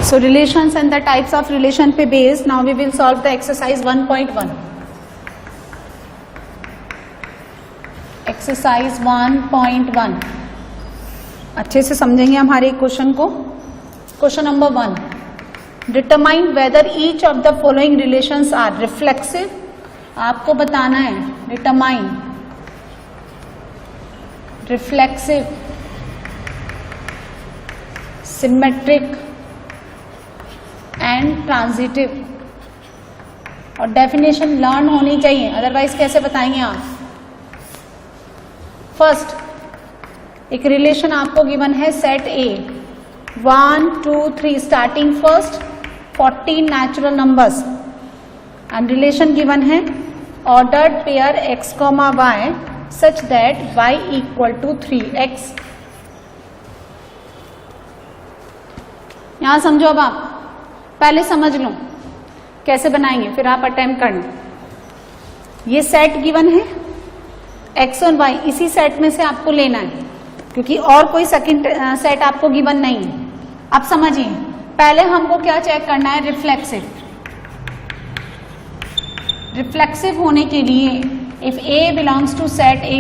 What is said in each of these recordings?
So relations and the types of relation पे based, now we will solve the exercise 1.1. Exercise 1.1 अच्छे से समझेंगे हमारे क्वेश्चन को. Question number 1, determine whether each of the following relations are reflexive. आपको बताना है determine reflexive, symmetric and transitive. और डेफिनेशन लर्न होनी चाहिए, अदरवाइज कैसे बताएंगे आप. फर्स्ट, एक रिलेशन आपको गिवन है set A 1 2 3 starting first 14 natural numbers and relation given है ordered pair x, y such that y equal to 3x. यहां समझो. अब आप पहले समझ लो कैसे बनाएंगे, फिर आप अटेम्प्ट करना. ये सेट गिवन है x और y, इसी सेट में से आपको लेना है क्योंकि और कोई सेकंड सेट आपको गिवन नहीं है. अब समझिए, पहले हमको क्या चेक करना है, रिफ्लेक्सिव. रिफ्लेक्सिव होने के लिए if a belongs to set a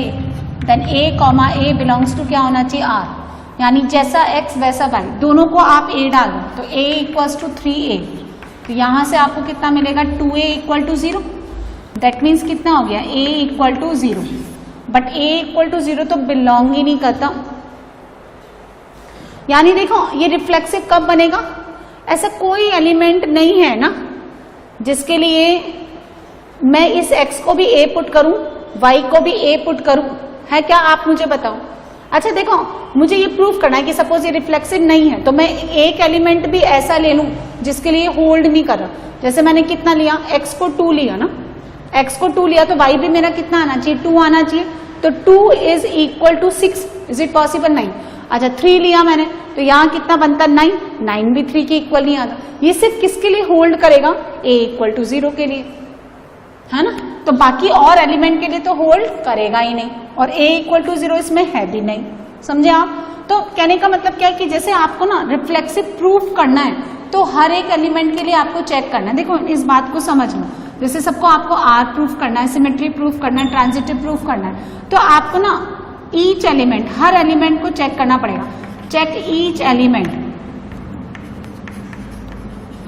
then a belongs to क्या होना चाहिए, r. यानी जैसा x वैसा y, दोनों को आप a डालो तो a इक्वल्स टू 3a. तो यहां से आपको कितना मिलेगा, 2a equal to 0. That means कितना हो गया, a equal to 0. But a equal to 0 तो बिलोंग ही नहीं करता. यानी देखो ये रिफ्लेक्सिव कब बनेगा, ऐसा कोई एलिमेंट नहीं है ना जिसके लिए मैं इस x को भी a पुट करूं, y को भी a पुट करूं. है क्या, आप मुझे बताओ. अच्छा देखो, मुझे ये प्रूफ करना है कि सपोज ये रिफ्लेक्सिव नहीं है तो मैं एक एलिमेंट भी ऐसा ले लूं जिसके लिए होल्ड नहीं कर रहा. जैसे मैंने कितना लिया, x को 2 लिया ना, x को 2 लिया तो y भी मेरा कितना आना चाहिए, 2 आना चाहिए. तो 2 is equal to 6. Is it possible, नहीं. अच्छा 3 लिया मैंने तो यहाँ कितना बनता, 9. 9 भी 3 के इक्वल नहीं आता. ये सिर्फ किसके लिए होल्ड करेगा, a इक्वल टू 0 के लिए, है ना. तो बाकी और एलिमेंट के लिए तो होल्ड करेगा ही नहीं, और a इक्वल टू 0 इसमें है भी नहीं. समझे आप. तो कहने का मतलब क्या है कि जैसे आपको ना रिफ्लेक्सिव प्रूफ करना है तो हर एक एलिमेंट के लिए आपको चेक करना है. देखो इस बात को समझ लो, जैसे सबको आपको r प्रूफ करना है, सिमेट्री प्रूफ करना है, ट्रांजिटिव प्रूफ करना है, तो आपको ना ईच एलिमेंट, हर एलिमेंट को चेक करना पड़ेगा. Check each element.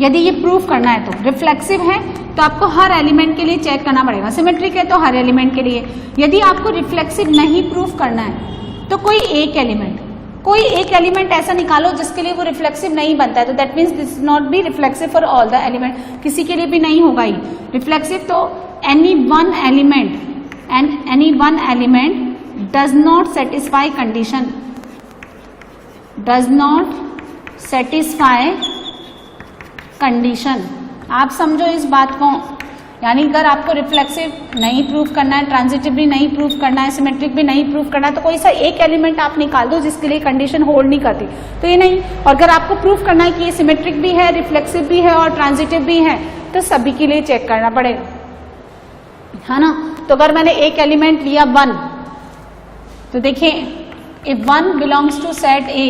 यदि ये प्रूफ करना है तो रिफ्लेक्सिव है तो आपको हर एलिमेंट के लिए चेक करना पड़ेगा. सिमेट्रिक है तो हर एलिमेंट के लिए. यदि आपको रिफ्लेक्सिव नहीं प्रूफ करना है तो कोई एक एलिमेंट ऐसा निकालो जिसके लिए वो रिफ्लेक्सिव नहीं बनता है. तो that means this not be reflexive for all the element. किसी के लिए भी नहीं होगा ही रिफ्लेक्सिव. तो any one element does not satisfy condition, does not satisfy condition. आप समझो इस बात को. यानी अगर आपको रिफ्लेक्सिव नहीं प्रूफ करना है, ट्रांजिटिव भी नहीं प्रूफ करना है, सिमेट्रिक भी नहीं प्रूफ करना है, तो कोई सा एक एलिमेंट आप निकाल दो जिसके लिए कंडीशन होल्ड नहीं करती, तो ये नहीं. और अगर आपको प्रूफ करना है कि ये सिमेट्रिक भी है, रिफ्लेक्सिव भी है और ट्रांजिटिव भी है, तो सभी के लिए चेक करना पड़ेगा, है ना. तो अगर मैंने एक एलिमेंट लिया 1, तो देखिए if 1 belongs to set A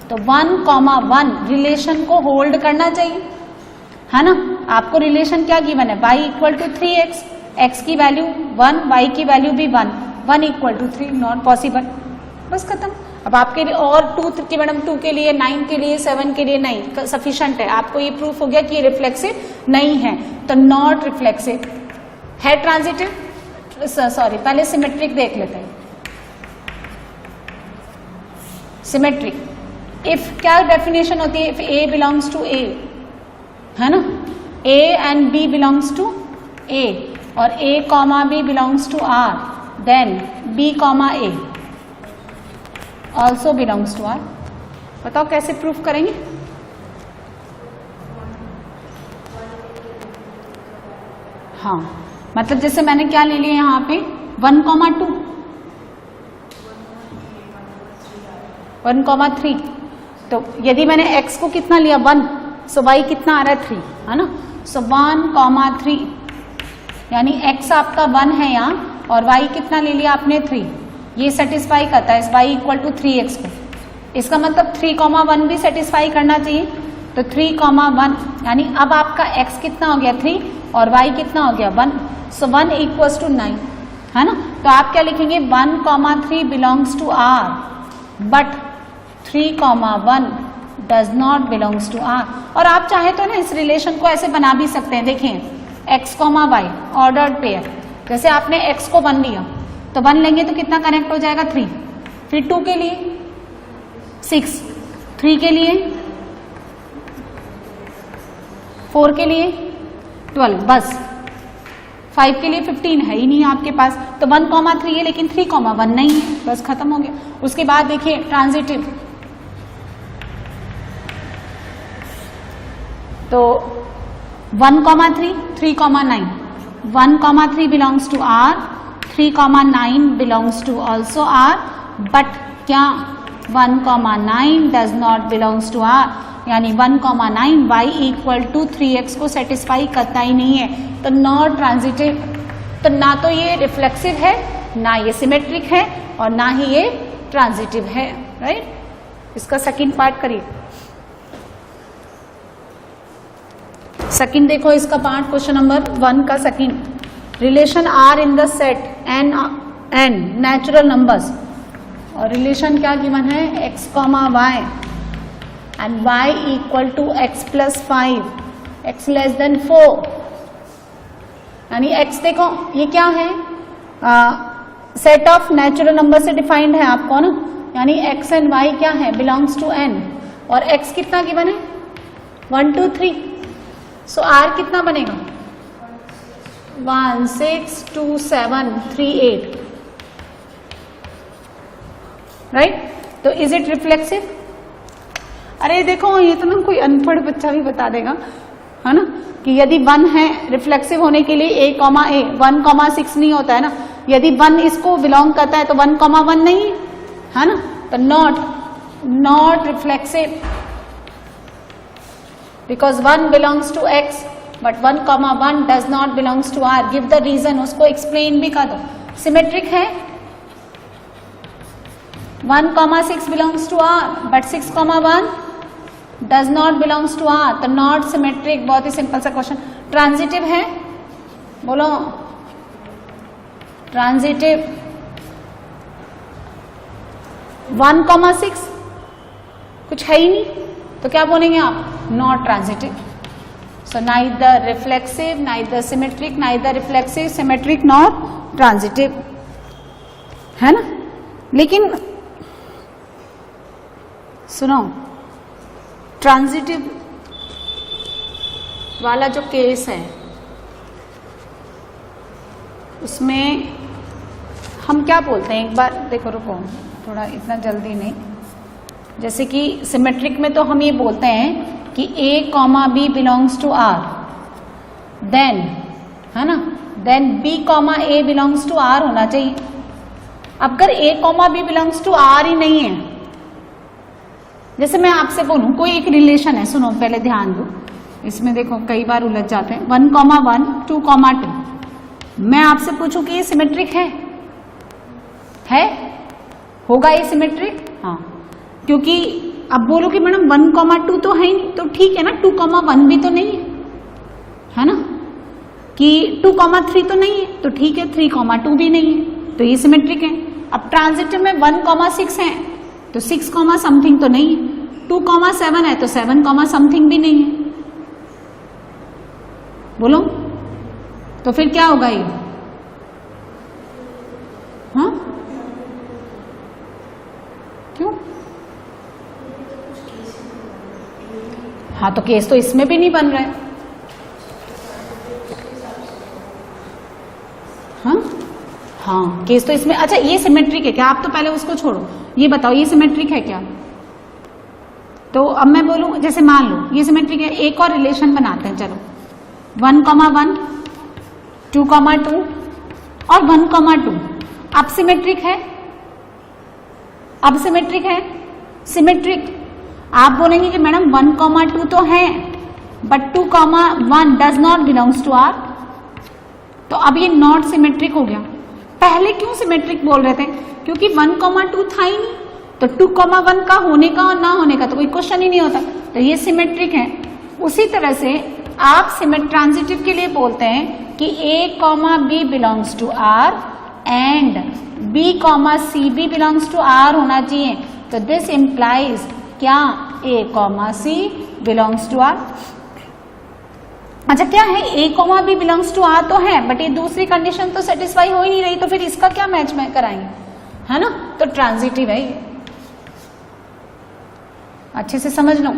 तो 1, रिलेशन को होल्ड करना चाहिए, है ना. आपको रिलेशन क्या गिवन है, y equal to 3x, x की वैल्यू 1, y की वैल्यू भी 1 इक्वल टू 3. Not possible. बस खत्म. अब आपके लिए और 2 की मैडम 2 के लिए, 9 के लिए, 7 के लिए नहीं सफिशिएंट है. आपको ये प्रूफ हो गया कि ये रिफ्लेक्सिव नहीं है, तो नॉट रिफ्लेक्सिव है. ट्रांजिटिव, सॉरी पहले सिमेट्रिक देख लेते हैं. सिमेट्रिक, इफ क्या डेफिनेशन होती है, if a belongs to a, है ना, a and b belongs to a और a comma b belongs to r, then b comma a also belongs to r. बताओ कैसे प्रूफ करेंगे. हाँ मतलब जैसे मैंने क्या ले लिया यहाँ पे 1, 1,3. तो यदि मैंने x को कितना लिया 1, सो y कितना आ रहा है 3, है ना. सो 1,3 यानी x आपका 1 है यहाँ और y कितना ले लिया आपने 3. ये सेटिस्फाई करता है y इक्वल टू 3x को. इसका मतलब 3,1 भी सेटिस्फाई करना चाहिए. तो 3,1 यानी अब आपका x कितना हो गया 3 और y कितना हो गया 1, सो 1 इक्वल्स टू 9, है ना। तो आप क्या लिखेंगे 1,3 belongs to R but 3,1 does not belongs to R। और आप चाहे तो ना इस रिलेशन को ऐसे बना भी सकते हैं, देखें x, y ऑर्डर्ड पेयर, जैसे आपने x को 1 लिया तो 1 लेंगे तो कितना कनेक्ट हो जाएगा 3, फिर 2 के लिए 6, 3 के लिए 4 के लिए 12, बस 5 के लिए 15 है ही नहीं आपके पास, तो 1,3 है लेकिन 3,1 नहीं है, बस खत्म हो गया। उसके बाद देखिए ट्रांजिटिव, तो 1,3, 3,9, 1,3 belongs to R, 3,9 belongs to also R, but क्या 1,9 does not belongs to R, यानी 1,9 y इक्वल टू 3x को सेटिस्फाई करता ही नहीं है, तो नॉट ट्रांजिटिव। तो ना तो ये रिफ्लेक्सिव है, ना ये सिमेट्रिक है, और ना ही ये ट्रांजिटिव है, राइट। इसका सेकंड पार्ट करिए। सेकंड देखो इसका पार्ट, क्वेश्चन नंबर 1 का second, relation R in the set N natural numbers, और रिलेशन क्या गिवन है x, y and y equal to x plus 5, x less than 4, यानी x देखो ये क्या है, सेट ऑफ नेचुरल नंबर से डिफाइंड है आपको ना, यानी x एंड y क्या है बिलोंग्स टू n, और x कितना गिवन है 1, 2, 3, सो r कितना बनेगा 1, 6, 2, 7, 3, 8, राइट। तो इज इट रिफ्लेक्सिव? अरे देखो ये तो ना कोई अनपढ़ बच्चा भी बता देगा, है ना, कि यदि 1 है रिफ्लेक्सिव होने के लिए a, 1,6 नहीं होता है ना, यदि 1 इसको बिलोंग करता है तो 1,1 नहीं है ना, तो not reflexive, because 1 belongs to x but 1,1 does not belongs to R। Give the reason, उसको एक्सप्लेन भी कर दो। सिमेट्रिक है, 1,6 belongs to R but 6,1 does not belongs to R, तो नॉट सिमेट्रिक। बहुत ही सिंपल सा क्वेश्चन। ट्रांजिटिव है, बोलो ट्रांजिटिव, 1,6 कुछ है ही नहीं, तो क्या बोलेंगे आप not transitive. So neither reflexive, neither symmetric, neither reflexive, symmetric, not transitive, है ना। लेकिन सुनो, ट्रांजिटिव वाला जो केस है उसमें हम क्या बोलते हैं, एक बार देखो, रुको थोड़ा, इतना जल्दी नहीं। जैसे कि सिमेट्रिक में तो हम ये बोलते हैं कि a, b belongs to R, then, है ना, then b, a belongs to R होना चाहिए। अब अगर a, b belongs to R ही नहीं है, जैसे मैं आपसे बोलूं कोई एक रिलेशन है, सुनो पहले ध्यान दो, इसमें देखो कई बार उलझ जाते हैं, 1,1, 2,2, मैं आपसे पूछूं कि ये सिमेट्रिक है, होगा ये सिमेट्रिक? हाँ, क्योंकि अब बोलो कि मैडम 1,2 तो है ही नहीं, तो ठीक है ना, 2,1 भी तो नहीं है ना, कि 2,3 तो नहीं है, तो ठीक है 3,2 भी नहीं है, तो ये सिमेट्रिक है। अब ट्रांजिटिव में 1,6 है तो 6, समथिंग तो नहीं है, 2,7 है तो 7, समथिंग भी नहीं है, बोलो तो फिर क्या होगा ये? हाँ क्यों? हाँ, तो केस तो इसमें भी नहीं बन रहा है। हाँ, केस तो इसमें, अच्छा ये सिमेट्रिक है क्या? आप तो पहले उसको छोड़ो, ये बताओ ये सिमेट्रिक है क्या? तो अब मैं बोलूं, जैसे मान लो ये सिमेट्रिक है, एक और रिलेशन बनाते हैं, चलो 1,1, 2,2 और 1,2, अब सिमेट्रिक है, अब सिमेट्रिक है, सिमेट्रिक। आप बोलेंगे कि मैडम 1,2 तो है but 2,1 does not belongs to R, तो अब ये नॉट सिमेट्रिक हो गया। पहले क्यों सिमेट्रिक बोल रहे थे? क्योंकि 1,2 था ही नहीं, तो 2,1 का होने का और ना होने का तो कोई क्वेश्चन ही नहीं होता, तो ये सिमेट्रिक है। उसी तरह से आप ट्रांजिटिव के लिए बोलते हैं कि A, B belongs to R and B, C भी बिलोंग्स टू R होना चाहिए। तो दिस इंप्लाइज क्या A, C belongs to R। अच्छा क्या है A, B belongs to R तो है, बट ये दूसरी कंडीशन तो सेटिस्फाई हो ही नहीं रही, तो फिर इसका क्या मैच में कराएंगे, है ना। तो ट्रांजिटिव है ये, अच्छे से समझ लो।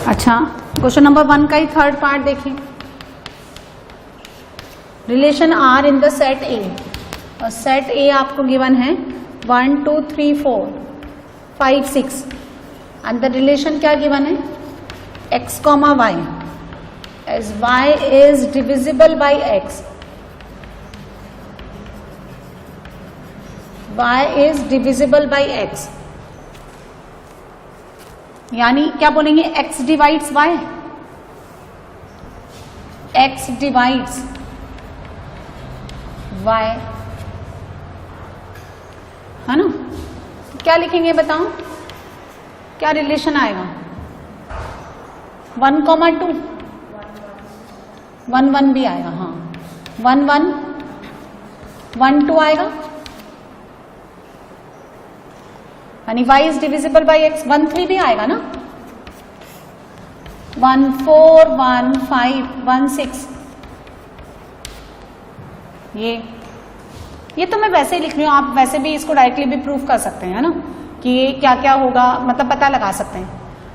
अच्छा क्वेश्चन नंबर 1 का ही थर्ड पार्ट देखिए। Relation R in the set A, और सेट A आपको गिवन है 1 2 3 4 5 6 एंड द रिलेशन क्या गिवन है x, y as y is divisible by x, y is divisible by x, यानी क्या बोलेंगे x divides y, x divides y, है ना। क्या लिखेंगे बताओ, क्या रिलेशन आएगा 1, 2 1 1 भी आएगा, हाँ 1 1 1 2 आएगा, यानी y is divisible by x। 1 3 भी आएगा ना, 1 4 1 5 1 6, ये तो मैं वैसे ही लिख रही हूँ, आप वैसे भी इसको डायरेक्टली भी प्रूफ कर सकते हैं, है ना, कि ये क्या क्या होगा, मतलब पता लगा सकते हैं।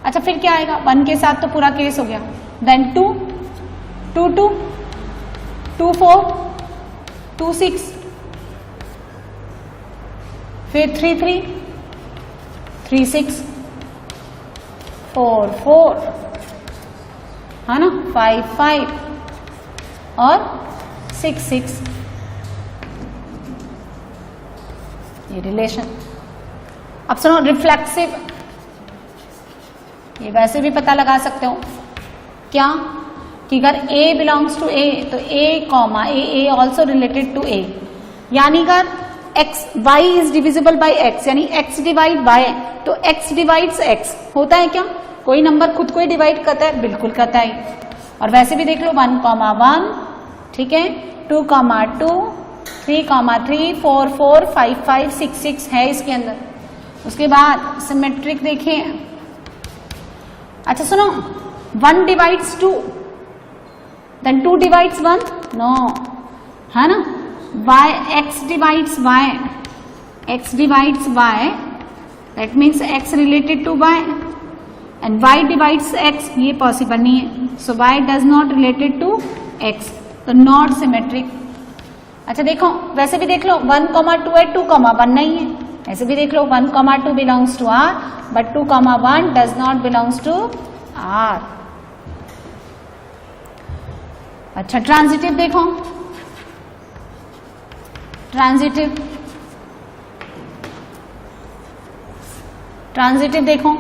अच्छा फिर क्या आएगा, 1 के साथ तो पूरा केस हो गया, देन 2 2 2 2 4 2 6, फिर 3 3 3 6 4 4, है ना, 5 5 और 6 6, ये रिलेशन। अब सुनो रिफ्लेक्सिव, ये वैसे भी पता लगा सकते हो क्या, कि अगर A बिलोंग्स टू A तो A also related to A, यानी अगर y is divisible by x, यानी x डिवाइड y, तो x डिवाइड्स x होता है क्या, कोई नंबर खुद को ही डिवाइड करता है, बिल्कुल करता है। और वैसे भी देख लो 1, 1, ठीक है, 2, 2 3, 3 4 4 5 5 6 6 है इसके अंदर। उसके बाद सिमेट्रिक देखिए। अच्छा सुनो 1 डिवाइड्स 2 देन 2 डिवाइड्स 1, नो, है ना, x divides y, x divides y, that means x related to y, and y divides x, ये पॉसिबल नहीं है, so y does not related to x, तो not symmetric। अच्छा देखो वैसे भी देख लो 1, 2 है, 2, 1 नहीं है, ऐसे भी देख लो 1, 2 belongs to R, but 2, 1 does not belongs to R। अच्छा ट्रांजिटिव देखो, ट्रांजिटिव देखो,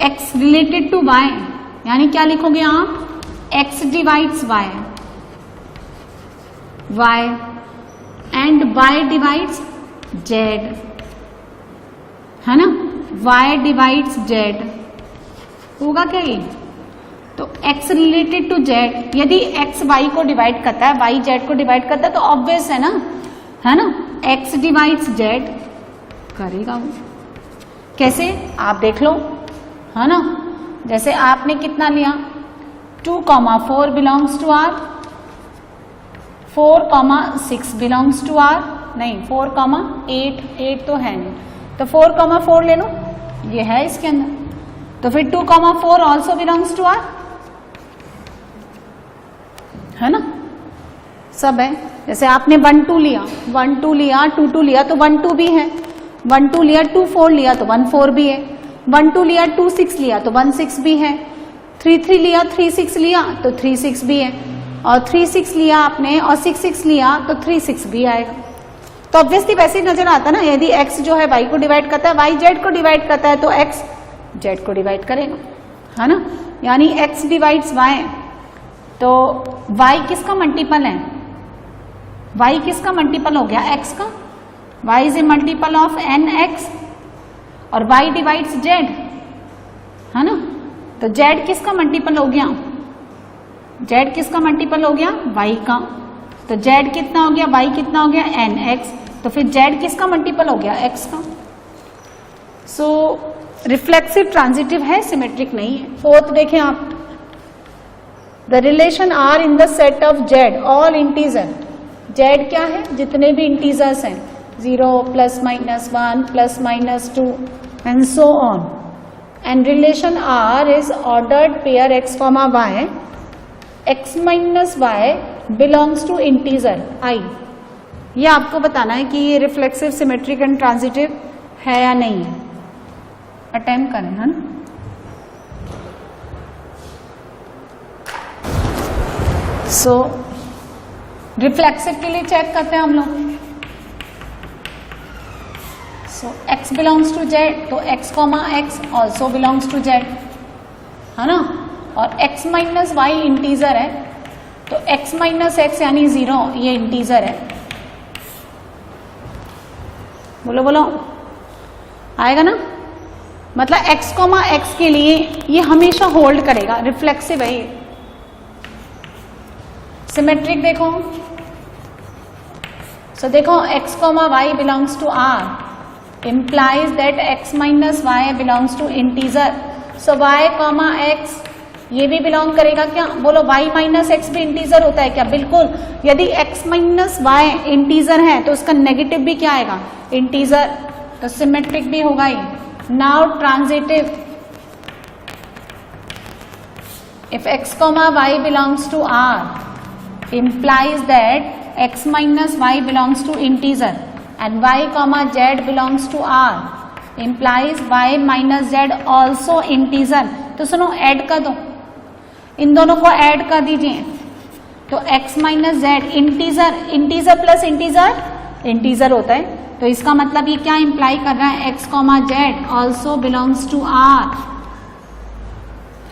x रिलेटेड टू y, यानी क्या लिखोगे आप, x divides y, and y divides z, है ना, y डिवाइड्स z, होगा क्या ये, तो x रिलेटेड टू z, यदि x y को डिवाइड करता है, y z को डिवाइड करता है, तो ऑब्वियस है ना, x डिवाइड्स z करेगा वो। कैसे आप देख लो, है ना, जैसे आपने कितना लिया 2, 4 belongs to R, 4, 6 belongs to R, नहीं 4, 8 तो है नहीं, तो 4, 4 ले लो, ये है इसके अंदर, तो फिर 2, 4 ऑल्सो बिलोंग्स टू R, है ना, सब है। जैसे आपने 1 2 लिया, 1 2 लिया, 2 2 लिया, तो 1 2 भी है, 1 2 लिया, 2 4 लिया, तो 1 4 भी है, 1 2 लिया, 2 6 लिया, तो 1 6 भी है, 3 3 लिया, 3 6 लिया, तो 3 6 भी है, और 3 6 लिया आपने और 6 6 लिया, तो 3 6 भी आएगा। तो ऑब्वियसली वैसे ही नजर आता ना, यदि x जो है y को डिवाइड करता है, y z को डिवाइड करता है, तो x z को डिवाइड करेगा, है ना, यानी x डिवाइड्स y, तो y किसका मल्टीपल है, y किसका मल्टीपल हो गया, x का, y is a multiple of nx और y डिवाइड्स z, है ना, तो z किसका मल्टीपल हो गया, z किसका मल्टीपल हो गया, y का, तो z कितना हो गया, y कितना हो गया, nx, तो फिर z किसका मल्टीपल हो गया, x का। सो रिफ्लेक्सिव ट्रांजिटिव है, सिमेट्रिक नहीं है। फोर्थ देखें आप, the relation R in the set of z all integer, z क्या है, जितने भी इंटीजर्स हैं, 0 plus minus 1 plus minus 2 and so on, and relation R is ordered pair x, y, x minus y belongs to integer i। ये आपको बताना है कि ये रिफ्लेक्सिव, सिमेट्रिक एंड ट्रांजिटिव है या नहीं है। अटेम्प्ट करें, है ना। सो रिफ्लेक्सिव के लिए चेक करते हैं हम लोग। So x belongs to z, तो x, x also belongs to z, है ना, और x माइनस y इंटीजर है, तो x माइनस x यानी 0 ये इंटीजर है। बोलो बोलो, आएगा ना, मतलब x, x के लिए ये हमेशा होल्ड करेगा, रिफ्लेक्सिव है ये। सिमेट्रिक देखो, सो देखो x, y belongs to r implies that x minus y belongs to integer, so y, x ये भी बिलोंग करेगा क्या, बोलो y माइनस x भी इंटीजर होता है क्या, बिल्कुल। यदि x माइनस y इंटीजर है तो उसका नेगेटिव भी क्या आएगा, इंटीजर, तो सिमेट्रिक भी होगा ये। Now transitive, if x, y belongs to r implies that x minus y belongs to integer and y, z belongs to r implies y minus z also integer। तो सुनो add कर दो, इन दोनों को ऐड कर दीजिए, तो x minus z integer, integer plus integer integer होता है, तो इसका मतलब ये क्या इंप्लाई कर रहा है, x, z also belongs to r,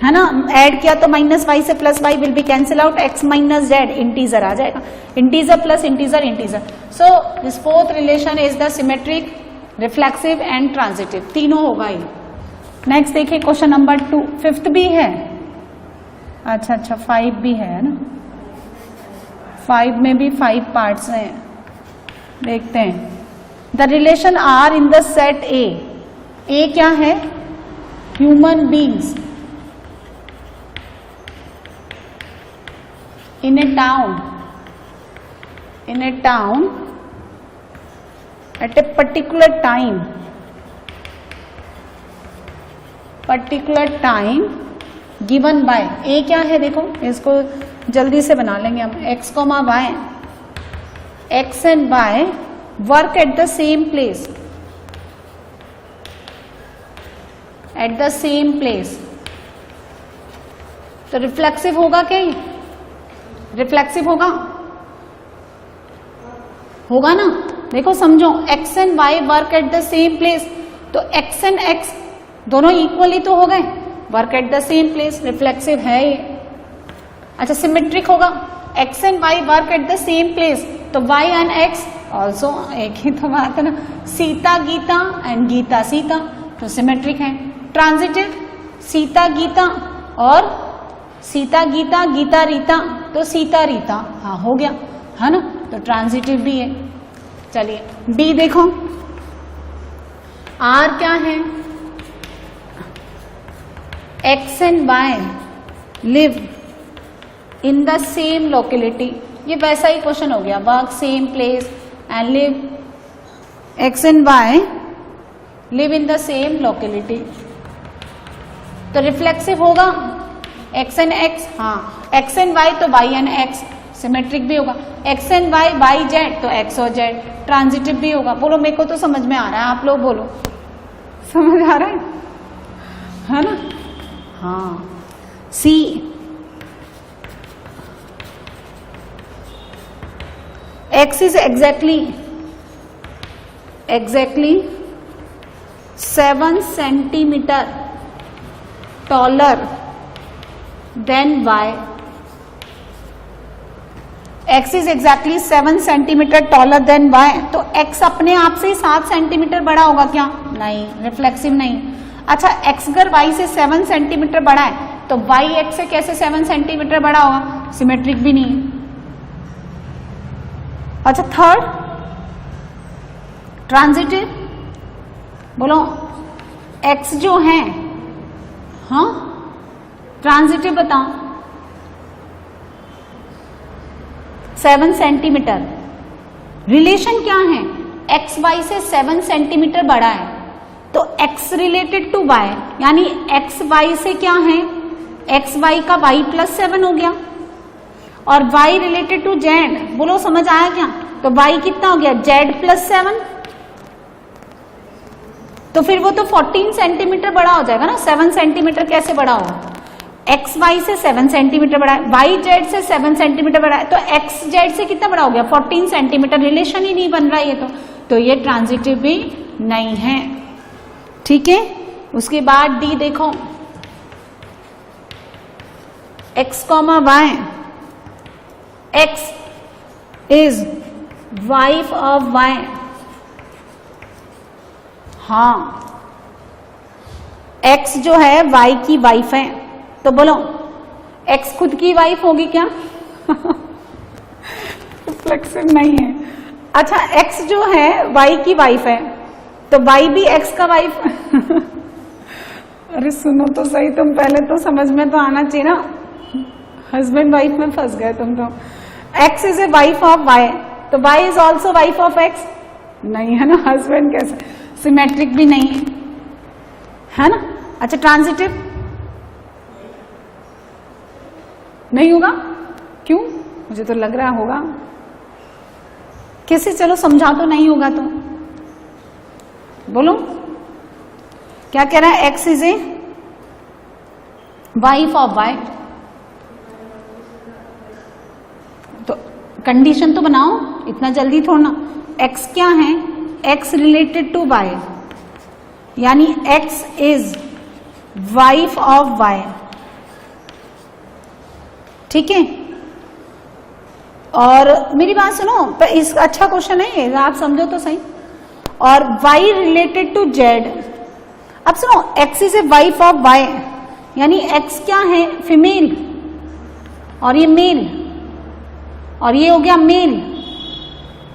है ना। ऐड किया तो माइनस वाई से plus y will be cancel out, x minus z integer आ जाएगा, integer plus integer integer. So this fourth relation is the symmetric, reflexive and transitive, तीनों होगा ये। नेक्स्ट देखिए क्वेश्चन नंबर 2, फिफ्थ भी है, अच्छा 5 भी है ना, 5 में भी 5 पार्ट्स हैं, देखते हैं। The relation R in the set A क्या है, human beings in a town at a particular time given by a क्या है, देखो इसको जल्दी से बना लेंगे हम, x, y, x and y work at the same place, तो रिफ्लेक्सिव होगा क्या ये, रिफ्लेक्सिव होगा ना, देखो समझो, x and y work at the same place, तो x एंड x दोनों इक्वली तो हो गए, work at the same place, reflexive है ये। अच्छा सिमेट्रिक होगा, x and y work at the same place, तो y एंड x ऑल्सो, एक ही तो बात है ना, सीता गीता एंड गीता सीता, तो सिमेट्रिक है। ट्रांजिटिव, सीता गीता और सीता गीता, गीता रीता, तो सीता रीता, हाँ हो गया, है ना, तो ट्रांजिटिव भी है। चलिए बी देखो, आर क्या है, x and y live in the same locality, ये वैसा ही क्वेश्चन हो गया, work same place and live, x and y live in the same locality, तो रिफ्लेक्सिव होगा, x एंड x, हाँ x एंड y तो y एंड x, सिमेट्रिक भी होगा, x and y, y z तो x और z, ट्रांजिटिव भी होगा। बोलो मेरे को तो समझ में आ रहा है, आप लोग बोलो, समझ आ रहा है ना, हाँ। C, x is exactly 7 centimeter taller then y, x is exactly 7 centimetre taller than y, तो x अपने आप से ही 7 सेंटीमीटर बड़ा होगा क्या? नहीं, रिफ्लेक्सिव नहीं। अच्छा, x अगर y से 7 सेंटीमीटर बड़ा है तो y x से कैसे 7 सेंटीमीटर बड़ा होगा? सिमेट्रिक भी नहीं है। अच्छा, थर्ड ट्रांजिटिव, बोलो x जो है, हाँ ट्रांजिटिव बताओ, 7 सेंटीमीटर, रिलेशन क्या है? x y से 7 सेंटीमीटर बड़ा है तो x रिलेटेड टू y, यानी x y से क्या है? x y का y प्लस 7 हो गया, और y रिलेटेड टू z, बोलो समझ आया क्या? तो y कितना हो गया? z प्लस 7, तो फिर वो तो 14 सेंटीमीटर बड़ा हो जाएगा ना। 7 सेंटीमीटर कैसे बड़ा होगा? एक्स वाई से 7 सेंटीमीटर बड़ा है, वाई जेड से 7 सेंटीमीटर बड़ा है, तो एक्स जेड से कितना बड़ा हो गया? 14 सेंटीमीटर। रिलेशन ही नहीं बन रहा है ये तो ये ट्रांजिटिव भी नहीं है। ठीक है, उसके बाद डी देखो, x comma y, x is wife of y. हाँ, एक्स जो है वाई की वाइफ है, तो बोलो एक्स खुद की वाइफ होगी क्या? फ्लेक्सिबल नहीं है। अच्छा, एक्स जो है वाई की वाइफ है तो वाई भी एक्स का वाइफ। अरे सुनो तो सही, तुम पहले तो समझ में तो आना चाहिए ना, हस्बैंड वाइफ में फंस गए तुम तो। X is a wife of Y, तो Y is also wife of X, नहीं है ना, हस्बैंड कैसे? सिमेट्रिक भी नहीं है ना। अच्छा, ट्रांजिटिव नहीं होगा, क्यों? मुझे तो लग रहा होगा। कैसे? चलो समझा, तो नहीं होगा तो बोलो क्या कह रहा है? X is a wife of Y, तो कंडीशन तो बनाओ, इतना जल्दी थोड़ा। एक्स क्या है? एक्स रिलेटेड टू वाई, यानी x is wife of y. ठीक है, और मेरी बात सुनो, पर इस अच्छा क्वेश्चन है ये, आप समझो तो सही। और y रिलेटेड टू z, अब सुनो, x is a wife of y, यानी x क्या है? फीमेल, और ये मेल, और ये हो गया मेल,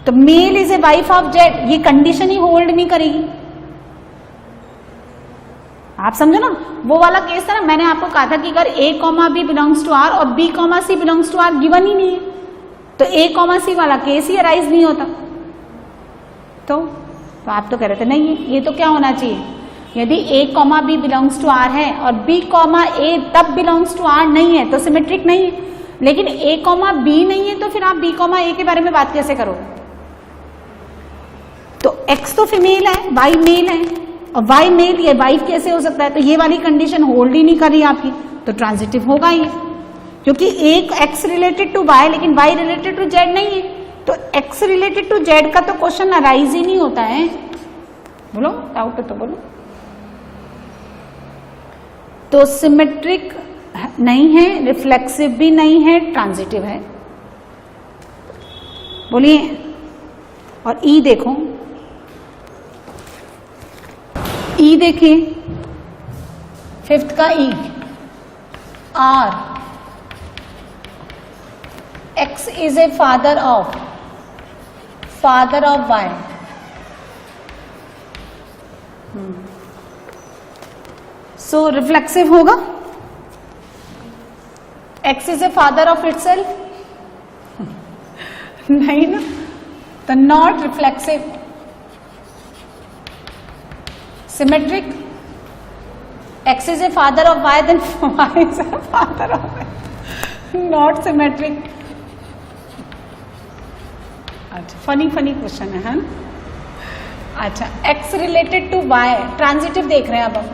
तो male is a wife of z, ये कंडीशन ही होल्ड नहीं करेगी। आप समझो ना, वो वाला केस था ना, मैंने आपको कहा था कि अगर a comma b belongs to r और b comma c belongs to r given ही नहीं है, तो a कॉमा सी वाला केस ही अराइज नहीं होता। तो आप तो कह रहे थे नहीं, ये तो क्या होना चाहिए? यदि a comma b belongs to r है और b कॉमा a तब बिलोंग्स टू r नहीं है तो सिमेट्रिक नहीं है। लेकिन a कॉमा b नहीं है तो फिर आप b कॉमा a के बारे में बात कैसे करोगे? तो x तो फीमेल है, y मेल है, और y मेल, ये वाइफ कैसे हो सकता है? तो ये वाली कंडीशन होल्ड ही नहीं कर रही आपकी, तो ट्रांजिटिव होगा ये, क्योंकि एक x रिलेटेड टू y लेकिन y रिलेटेड टू z नहीं है, तो x रिलेटेड टू z का तो क्वेश्चन अराइज ही नहीं होता है। बोलो, डाउट है तो बोलो। तो सिमेट्रिक नहीं है, रिफ्लेक्सिव भी नहीं है, ट्रांजिटिव है। बोलिए, और ई देखो, ई देखिए, फिफ्थ का e, R, X is a father of Y, so reflexive होगा। X is a father of itself, नहीं ना, तो not reflexive. Symmetric, X is a father of Y, then Y is a father of X, not symmetric. अच्छा, funny question है ना। अच्छा, X related to Y, transitive देख रहे हैं अब हम,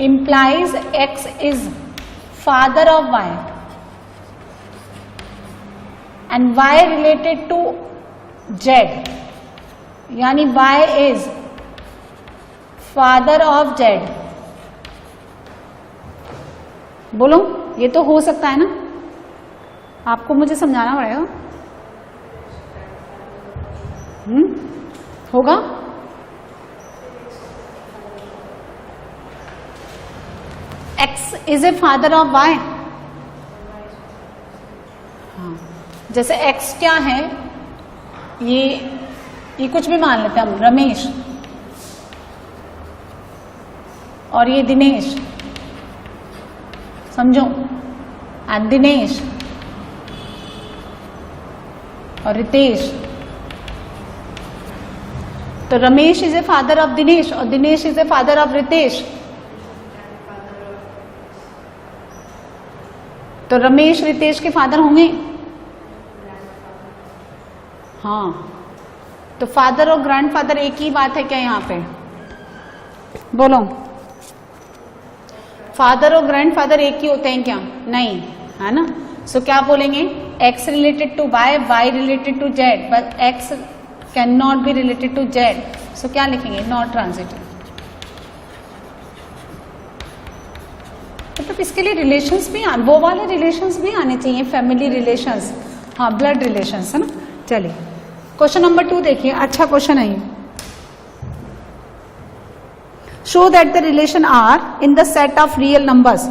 implies X is father of Y and Y related to Z, यानी Y is father of z. बोलो, ये तो हो सकता है ना, आपको मुझे समझाना पड़ेगा। होगा? X is a father of Y। हाँ, जैसे X क्या है, ये कुछ भी मान लेते हैं हम, रमेश, और ये दिनेश, समझो, एंड दिनेश और रितेश। तो Ramesh is a father of Dinesh और Dinesh is a father of Ritesh. तो रमेश रितेश के फादर होंगे। हाँ, तो फादर और ग्रैंडफादर एक ही बात है क्या यहाँ पे? बोलो, फादर और ग्रैंडफादर एक ही होते हैं क्या? नहीं, है ना। सो क्या बोलेंगे? X related to Y, Y related to Z, but X can not be related to Z। So क्या लिखेंगे? Not transitive. मतलब इसके लिए रिलेशंस भी वो वाले रिलेशंस भी आने चाहिए, फैमिली रिलेशंस, हाँ, ब्लड रिलेशंस, है ना। चलिए क्वेश्चन नंबर 2 देखिए, अच्छा क्वेश्चन है ये। Show that the relation R in the set of real numbers,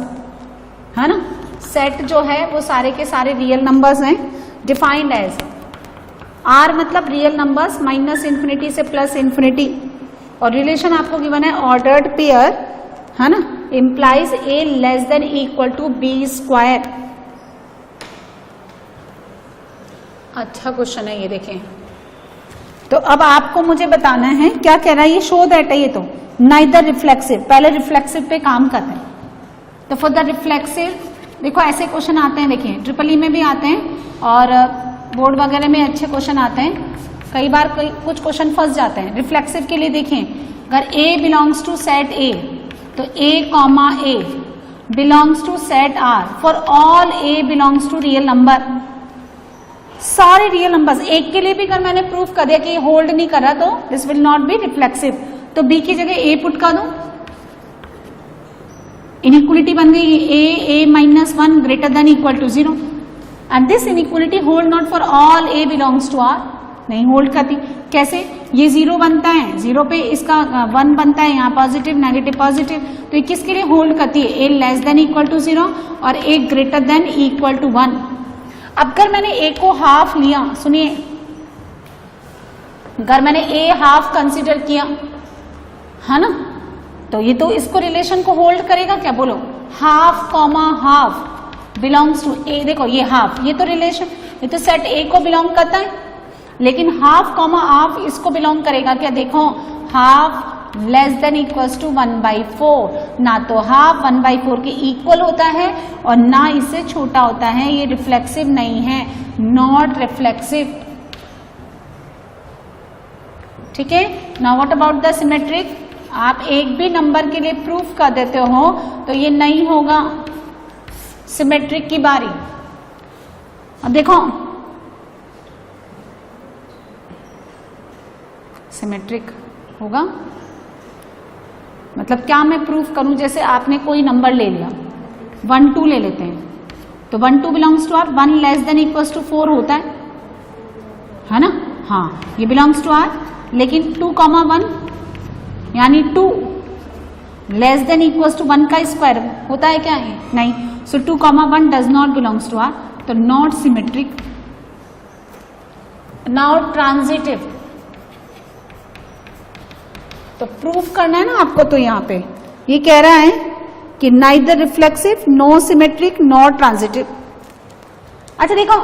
है ना। सेट जो है वो सारे के सारे रियल नंबर्स हैं, डिफाइंड एज आर मतलब रियल नंबर्स माइनस इंफिनिटी से प्लस इंफिनिटी, और रिलेशन आपको गिवन है ऑर्डर्ड पेयर, है ना, implies a less than equal to b square. अच्छा क्वेश्चन है ये, देखें। तो अब आपको मुझे बताना है क्या कह रहा है ये, शो दैट है ये, तो नाइदर रिफ्लेक्सिव, पहले रिफ्लेक्सिव पे काम करते हैं। तो फॉर द रिफ्लेक्सिव देखो ऐसे क्वेश्चन आते हैं, देखिए ट्रिपल में भी आते हैं और बोर्ड वगैरह में अच्छे क्वेश्चन आते हैं, कई बार कुछ क्वेश्चन फंस जाते हैं। रिफ्लेक्सिव के लिए देखें, अगर A belongs to set A, तो A comma A belongs to set R for all A belongs to real number, सारे रियल नंबर्स। एक के लिए भी अगर मैंने प्रूफ कर दिया कि ये होल्ड नहीं कर रहा तो this will not be reflexive, तो B की जगह A पुट कर दो, इनइक्वलिटी बन गई A minus 1 greater than equal to 0, and this inequality hold not for all A belongs to R, नहीं होल्ड करती। कैसे? ये 0 बनता है, 0 पे इसका 1 बनता है, यहाँ पॉजिटिव नेगेटिव पॉजिटिव, तो ये किसके लिए होल्ड करती है? A less than equal to 0 और A greater than equal to 1। अब अगर मैंने A को हाफ लिया, सुनिए, अगर मैंने A हाफ कंसिडर किया, है ना, तो ये तो इसको रिलेशन को होल्ड करेगा क्या? बोलो, half comma half belongs to A। देखो ये हाफ, ये तो रिलेशन, ये तो सेट A को बिलोंग करता है, लेकिन हाफ कॉमा हाफ इसको बिलोंग करेगा क्या? देखो half less than equals to 1/4, ना तो हाफ 1/4 के इक्वल होता है और ना इससे छोटा होता है, ये रिफ्लेक्सिव नहीं है, नॉट रिफ्लेक्सिव। ठीक है, now what about the symmetric? आप एक भी नंबर के लिए प्रूफ कर देते हो तो ये नहीं होगा। सिमेट्रिक की बारी, अब देखो सिमेट्रिक होगा मतलब क्या मैं प्रूफ करूं? जैसे आपने कोई नंबर ले लिया, 1 2 ले लेते हैं, तो 1 2 belongs to R, 1 less than equals to 4 होता है ना। हाँ, ये बिलोंग्स टू आर, लेकिन 2,1 यानी 2 लेस देन इक्वल्स टू 1 का स्क्वायर होता है क्या? नहीं। So 2,1 does not belongs to R, तो नॉट सिमेट्रिक। नाउ ट्रांजिटिव, तो प्रूफ करना है ना आपको, तो यहाँ पे ये कह रहा है कि neither reflexive, no symmetric, not transitive. अच्छा देखो,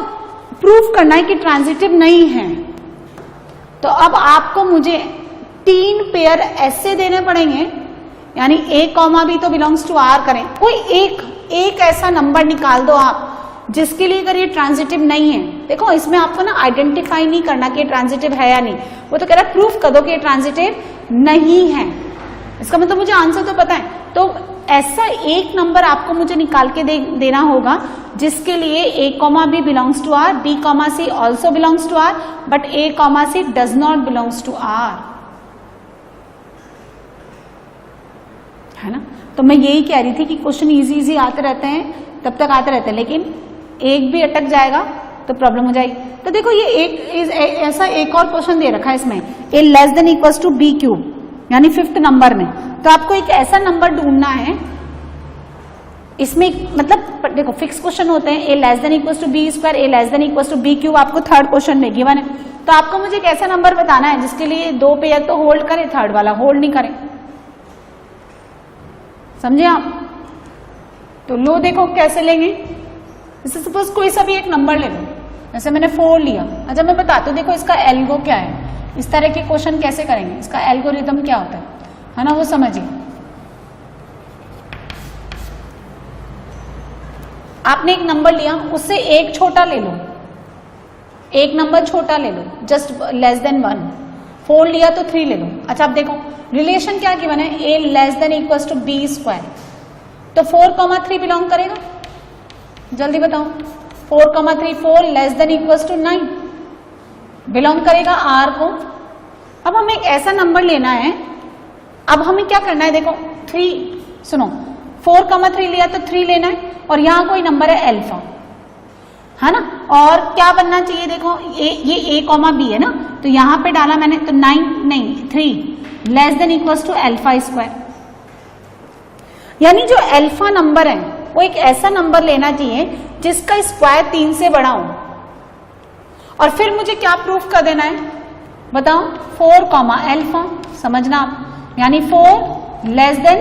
प्रूफ करना है कि ट्रांजिटिव नहीं है, तो अब आपको मुझे 3 पेयर ऐसे देने पड़ेंगे, यानी A कॉमा B तो बिलोंग्स टू R करें, कोई एक ऐसा नंबर निकाल दो आप जिसके लिए अगर ये ट्रांजिटिव नहीं है। देखो इसमें आपको ना आइडेंटिफाई नहीं करना कि ट्रांजिटिव है या नहीं, वो तो कह रहा है प्रूफ कर दो कि ये ट्रांजिटिव नहीं है, इसका मतलब मुझे आंसर तो पता है। तो ऐसा एक नंबर आपको मुझे निकाल के देना होगा जिसके लिए A comma B belongs to R, B comma C also belongs to R, but A comma C does not belongs to R, है ना। तो मैं यही कह रही थी कि क्वेश्चन इजी आते रहते हैं, तब तक आते रहते हैं, लेकिन एक भी अटक जाएगा तो प्रॉब्लम हो जाएगी। तो देखो ये ऐसा एक और क्वेश्चन दे रखा है इसमें, a less than equals to b cube, यानी 5th नंबर में। तो आपको एक ऐसा नंबर ढूंढना है इसमें, मतलब देखो फिक्स क्वेश्चन होते हैं, a less than equals to b square, a less than equals to b cube, आपको 3rd क्वेश्चन में गिवन है। तो आपको मुझे एक ऐसा नंबर बताना है जिसके लिए 2 पे या तो होल्ड करें, 3rd वाला होल्ड नहीं करें, समझे आप। तो लो देखो कैसे लेंगे, जैसे सपोज कोई सा भी एक नंबर ले लो, जैसे मैंने 4 लिया। अच्छा मैं बताती हूँ, देखो इसका एल्गो क्या है, इस तरह के क्वेश्चन कैसे करेंगे, इसका एल्गोरिदम क्या होता है ना, वो समझिए। आपने एक नंबर लिया, उससे एक छोटा ले लो, एक नंबर छोटा ले लो, जस्ट लेस देन 1। 4 लिया तो 3 ले लो। अच्छा आप देखो रिलेशन क्या गिवन है, a less than equals to b square, तो 4,3 बिलोंग करेगा, जल्दी बताओ। 4,3 4 less than equals to 9 belong करेगा r को। अब हमें एक ऐसा नंबर लेना है, अब हमें क्या करना है, देखो 3 सुनो, 4,3 लिया तो 3 लेना है, और यहां कोई नंबर है अल्फा, है ना, और क्या बनना चाहिए, देखो ये a कॉमा बी है ना, तो यहां पे डाला मैंने, तो 9 नहीं 3 less than equals to alpha square, यानी जो अल्फा नंबर है वो एक ऐसा नंबर लेना चाहिए जिसका स्क्वायर 3 से बड़ा हो। और फिर मुझे क्या प्रूफ कर देना है बताओ, 4 कॉमा अल्फा, समझना आप, यानी 4 लेस देन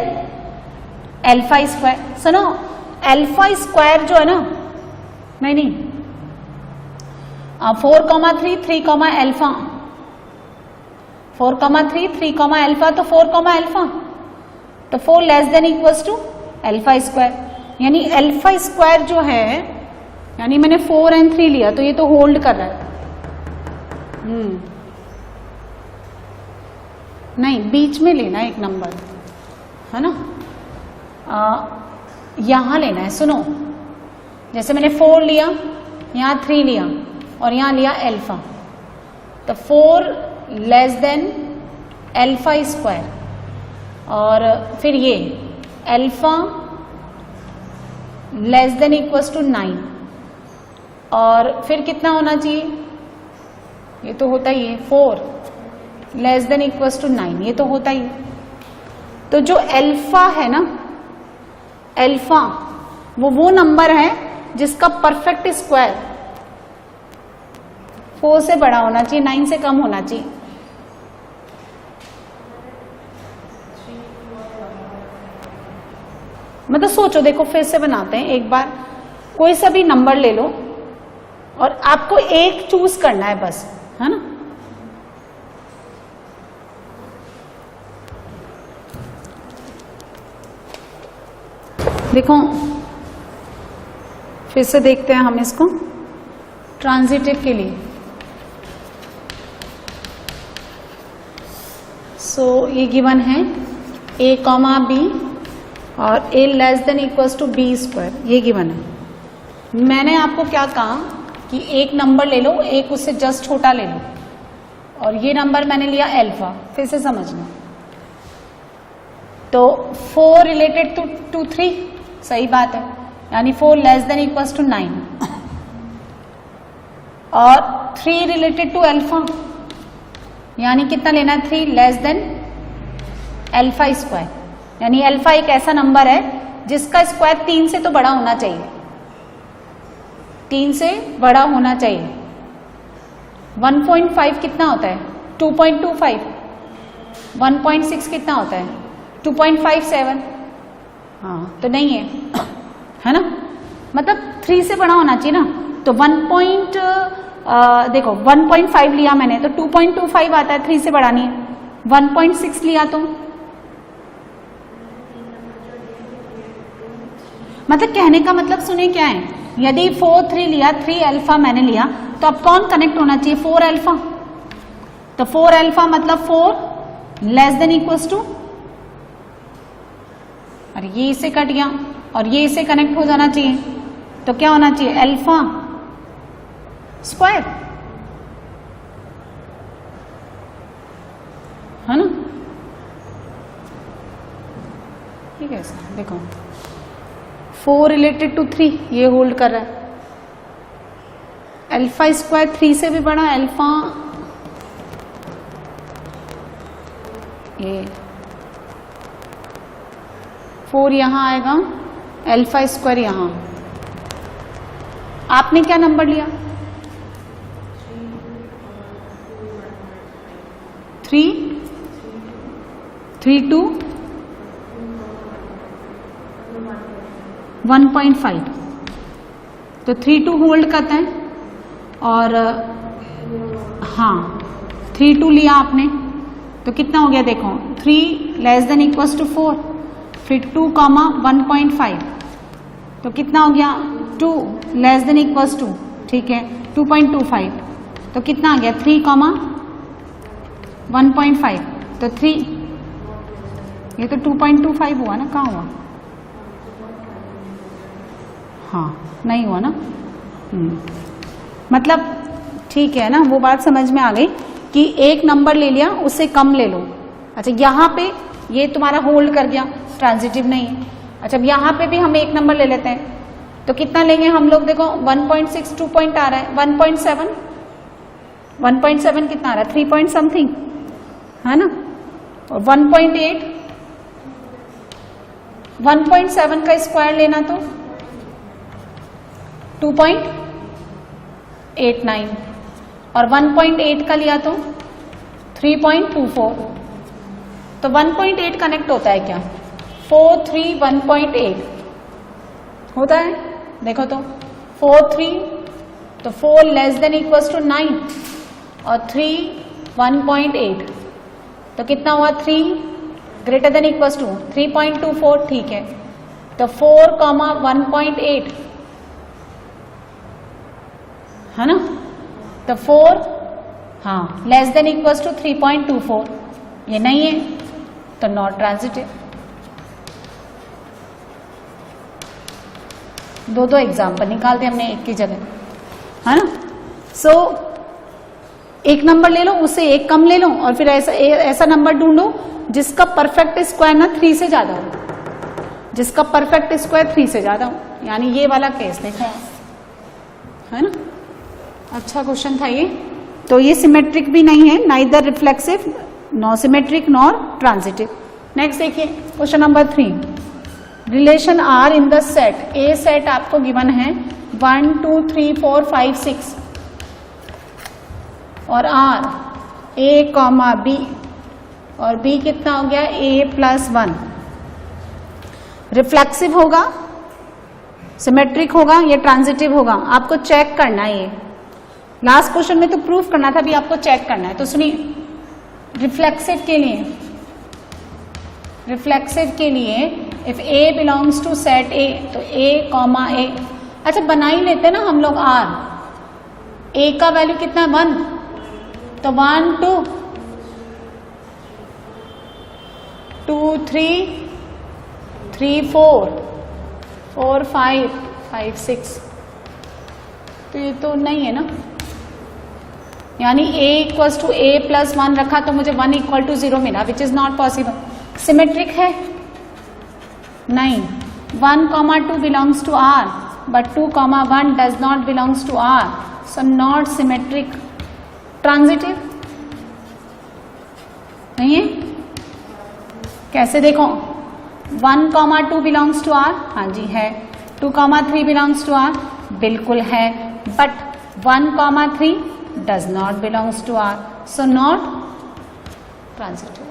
अल्फा स्क्वायर। सुनो अल्फा स्क्वायर जो है ना, नहीं 4,3 3, अल्फा, 4,3 3, अल्फा, तो 4, अल्फा, तो 4 less than equals to alpha square, यानी अल्फा स्क्वायर जो है, यानी मैंने 4 और 3 लिया तो ये तो होल्ड कर रहा है, नहीं बीच में लेना है एक नंबर, है ना, यहां लेना है। सुनो जैसे मैंने 4 लिया, यहां 3 लिया, और यहां लिया अल्फा, तो 4 लेस देन अल्फा स्क्वायर, और फिर ये alpha less than equals to 9, और फिर कितना होना चाहिए, ये तो होता ही है 4 लेस देन इक्वल्स टू 9, ये तो होता ही है। तो जो अल्फा है ना, अल्फा वो नंबर है जिसका परफेक्ट स्क्वायर 4 से बड़ा होना चाहिए, 9 से कम होना चाहिए। मतलब सोचो, देखो फिर से बनाते हैं एक बार, कोई सा भी नंबर ले लो और आपको एक चूज करना है बस, है ना। देखो फिर से देखते हैं हम इसको ट्रांजिटिव के लिए। सो ये गिवन है a कॉमा बी और a less than equals to b square, ये गिवन है। मैंने आपको क्या कहा कि एक नंबर ले लो, एक उससे जस्ट छोटा ले लो, और ये नंबर मैंने लिया अल्फा। फिर से समझना, तो 4 रिलेटेड टू 3, सही बात है, यानी 4 लेस देन इक्वल्स टू 9, और 3 रिलेटेड टू अल्फा, यानी कितना लेना है, 3 लेस देन अल्फा स्क्वायर, यानी अल्फा एक ऐसा नंबर है जिसका स्क्वायर 3 से तो बड़ा होना चाहिए, 3 से बड़ा होना चाहिए। 1.5 कितना होता है, 2.25, 1.6 कितना होता है, 2.57, हाँ तो नहीं है ना, मतलब 3 से बड़ा होना चाहिए ना। तो 1.5 लिया मैंने तो 2.25 आता है, 3 से बड़ा नहीं है। 1.6 लिया तो मतलब कहने का मतलब सुने क्या है, यदि 4 3 लिया, 3 अल्फा मैंने लिया, तो अब कौन कनेक्ट होना चाहिए, 4 अल्फा। तो 4 अल्फा मतलब 4 लेस देन इक्वल्स टू, और ये इसे कट गया और ये इसे कनेक्ट हो जाना चाहिए, तो क्या होना चाहिए, अल्फा स्क्वायर, है ना। ठीक है, देखो 4 रिलेटेड टू 3, ये होल्ड कर रहा है, अल्फा स्क्वायर 3 से भी बड़ा, अल्फा ये 4 यहां आएगा, अल्फा स्क्वायर यहां। आपने क्या नंबर लिया? 3 3 2 1.5, तो 3 2 होल्ड करते हैं और हाँ 3 2 लिया आपने, तो कितना हो गया देखो, 3 लेस देन इक्वल्स टू 4, फिर 2 कॉमा 1.5, तो कितना हो गया 2 लेस देन इक्वल्स टू, ठीक है 2.25, तो कितना आ गया 3 कॉमा 1.5, तो 3, ये तो 2.25 हुआ ना, कहाँ हुआ? हाँ नहीं हुआ ना, मतलब ठीक है ना, वो बात समझ में आ गई कि एक नंबर ले लिया उससे कम ले लो। अच्छा यहाँ पे ये तुम्हारा होल्ड कर गया, ट्रांजिटिव नहीं है। अच्छा यहाँ पे भी हम एक नंबर ले लेते हैं, तो कितना लेंगे हम लोग? देखो 1.6 2 पॉइंट आ रहा है, 1.7 1.7 कितना आ रहा है? 3 पॉइंट समथिंग है ना, और 1.8 1.7 का स्क्वायर लेना तो 2.89, और 1.8 का लिया तो 3.24, तो 1.8 कनेक्ट होता है क्या? 4 3 1.8 होता है, देखो तो 4 3, तो 4 लेस देन इक्वल्स टू 9 और 3 1.8, तो कितना हुआ? 3 ग्रेटर देन इक्वल्स टू 3.24, ठीक है, तो 4 कॉमा 1.8 है ना, तो 4 हाँ लेस देन इक्वल्स टू 3.24, ये नहीं है तो नॉट ट्रांजिटिव। दो एग्जाम्पल निकालते हमने एक की जगह, है ना। सो एक नंबर ले लो, उससे एक कम ले लो, और फिर ऐसा नंबर ढूंढो जिसका परफेक्ट स्क्वायर ना 3 से ज्यादा हो, जिसका परफेक्ट स्क्वायर 3 से ज्यादा हो, यानी ये वाला केस देखो, है ना। अच्छा क्वेश्चन था ये। तो ये सिमेट्रिक भी नहीं है, neither reflexive nor symmetric nor transitive. Next देखिए question number 3, relation R in the set, A set आपको गिवन है 1 2 3 4 5 6 और आर ए कॉमा बी, और बी कितना हो गया? a+1। रिफ्लेक्सिव होगा, सिमेट्रिक होगा या ट्रांजिटिव होगा, आपको चेक करना है। ये लास्ट क्वेश्चन में तो प्रूफ करना था, अभी आपको चेक करना है। तो सुनिए, रिफ्लेक्सिव के लिए if a belongs to set a, तो a कॉमा a, अच्छा बना ही लेते हैं ना हम लोग r, a का वैल्यू कितना है? 1, तो 1 2 2 3 3 4 4 5 5 6, तो ये तो नहीं है ना, यानी a इक्वल्स टू a+1 रखा तो मुझे 1 इक्वल टू 0 मिला, which is not possible. Symmetric है नहीं, 1 comma 2 belongs to r, but 2 comma 1 does not belongs to r, so not symmetric. Transitive नहीं है, कैसे देखो? 1 कॉमा 2 बिलोंग्स टू r, हाँ जी है, 2 कॉमा 3 बिलोंग्स टू r, बिल्कुल है, but 1 comma 3 does not belongs to R, so not transitive।